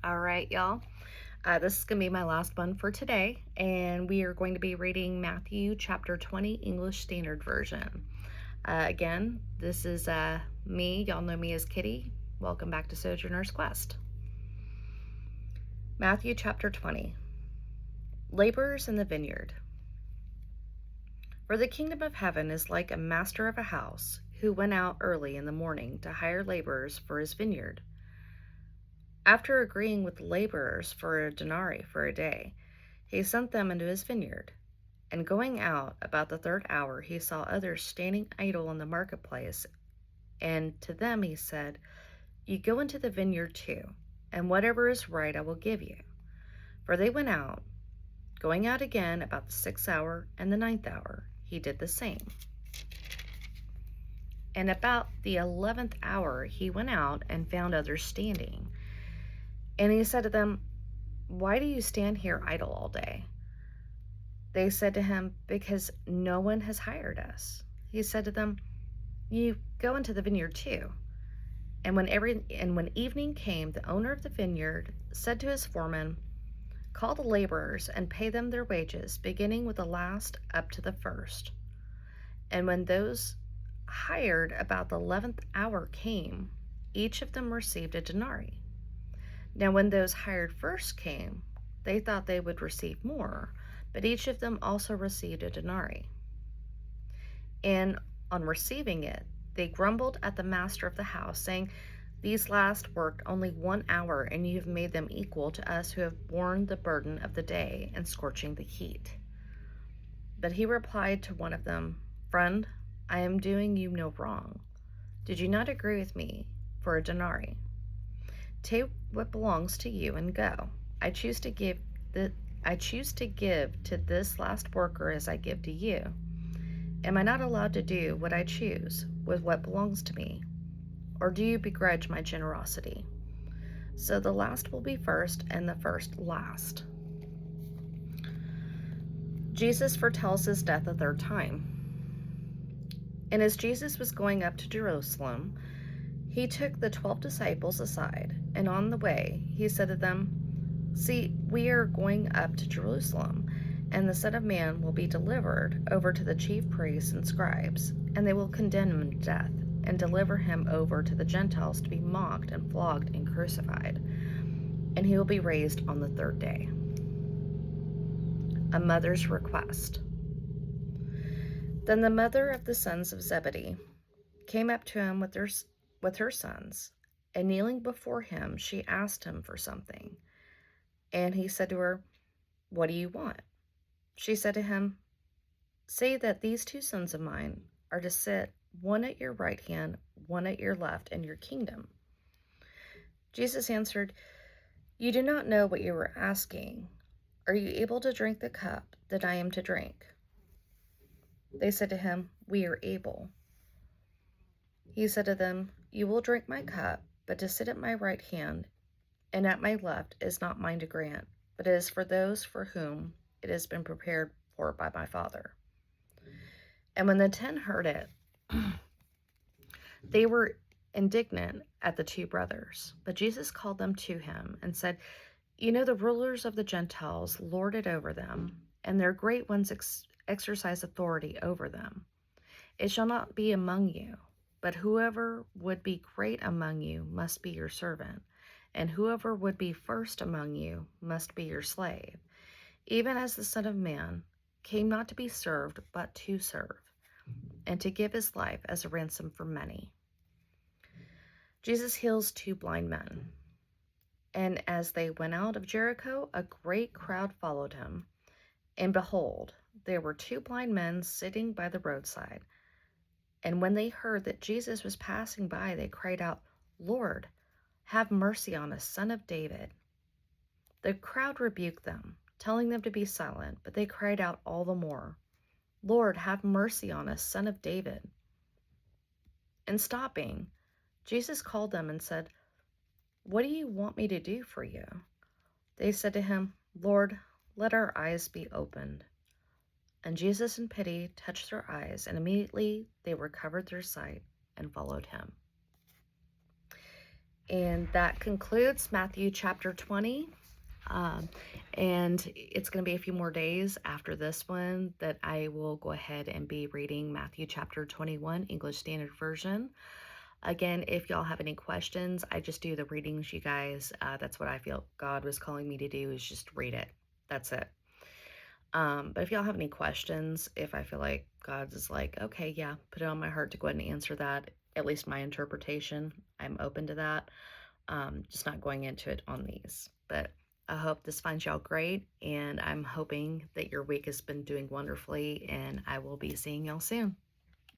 All right, y'all. This is going to be my last one for today, and we are going to be reading Matthew chapter 20, English Standard Version. Again, this is me. Y'all know me as Kitty. Welcome back to Sojourner's Quest. Matthew chapter 20, Laborers in the Vineyard. For the kingdom of heaven is like a master of a house who went out early in the morning to hire laborers for his vineyard. After agreeing with the laborers for a denarii for a day, he sent them into his vineyard. And going out about the third hour, he saw others standing idle in the marketplace. And to them he said, "You go into the vineyard too, and whatever is right I will give you." For they went out. Going out again about the 6th hour and the 9th hour, he did the same. And about the 11th hour he went out and found others standing. And he said to them, "Why do you stand here idle all day?" They said to him, "Because no one has hired us." He said to them, "You go into the vineyard too." And when evening came, the owner of the vineyard said to his foreman, "Call the laborers and pay them their wages, beginning with the last up to the first." And when those hired about the 11th hour came, each of them received a denarii. Now when those hired first came, they thought they would receive more, but each of them also received a denarii. And on receiving it, they grumbled at the master of the house, saying, "These last worked only 1 hour, and you have made them equal to us who have borne the burden of the day and scorching the heat." But he replied to one of them, "Friend, I am doing you no wrong. Did you not agree with me for a denarii? Take what belongs to you and go. I choose to give to this last worker as I give to you. Am I not allowed to do what I choose with what belongs to me? Or do you begrudge my generosity? So the last will be first and the first last." Jesus foretells his death a third time. And as Jesus was going up to Jerusalem, he took the 12 disciples aside, and on the way he said to them, "See, we are going up to Jerusalem, and the Son of Man will be delivered over to the chief priests and scribes, and they will condemn him to death, and deliver him over to the Gentiles to be mocked and flogged and crucified, and he will be raised on the third day." A mother's request. Then the mother of the sons of Zebedee came up to him with her sons, and kneeling before him, she asked him for something. And he said to her, "What do you want?" She said to him, "Say that these 2 sons of mine are to sit, one at your right hand, one at your left, in your kingdom." Jesus answered, "You do not know what you are asking. Are you able to drink the cup that I am to drink?" They said to him, "We are able." He said to them, "You will drink my cup, but to sit at my right hand and at my left is not mine to grant, but it is for those for whom it has been prepared for by my Father." And when the 10 heard it, they were indignant at the 2 brothers. But Jesus called them to him and said, "You know the rulers of the Gentiles lord it over them, and their great ones exercise authority over them. It shall not be among you, but whoever would be great among you must be your servant, and whoever would be first among you must be your slave, even as the Son of Man came not to be served, but to serve, and to give his life as a ransom for many." Jesus heals 2 blind men. And as they went out of Jericho, a great crowd followed him. And behold, there were 2 blind men sitting by the roadside. And when they heard that Jesus was passing by, they cried out, "Lord, have mercy on us, Son of David." The crowd rebuked them, telling them to be silent, but they cried out all the more, "Lord, have mercy on us, Son of David." And stopping, Jesus called them and said, "What do you want me to do for you?" They said to him, "Lord, let our eyes be opened." And Jesus in pity touched their eyes, and immediately they recovered their sight and followed him. And that concludes Matthew chapter 20. Um, and it's going to be a few more days after this one that I will go ahead and be reading Matthew chapter 21, English Standard Version. Again, if y'all have any questions, I just do the readings, you guys. That's what I feel God was calling me to do, is just read it. That's it. But if y'all have any questions, if I feel like God's is like, okay, yeah, put it on my heart to go ahead and answer that, at least my interpretation, I'm open to that. Just not going into it on these. But I hope this finds y'all great, and I'm hoping that your week has been doing wonderfully, and I will be seeing y'all soon.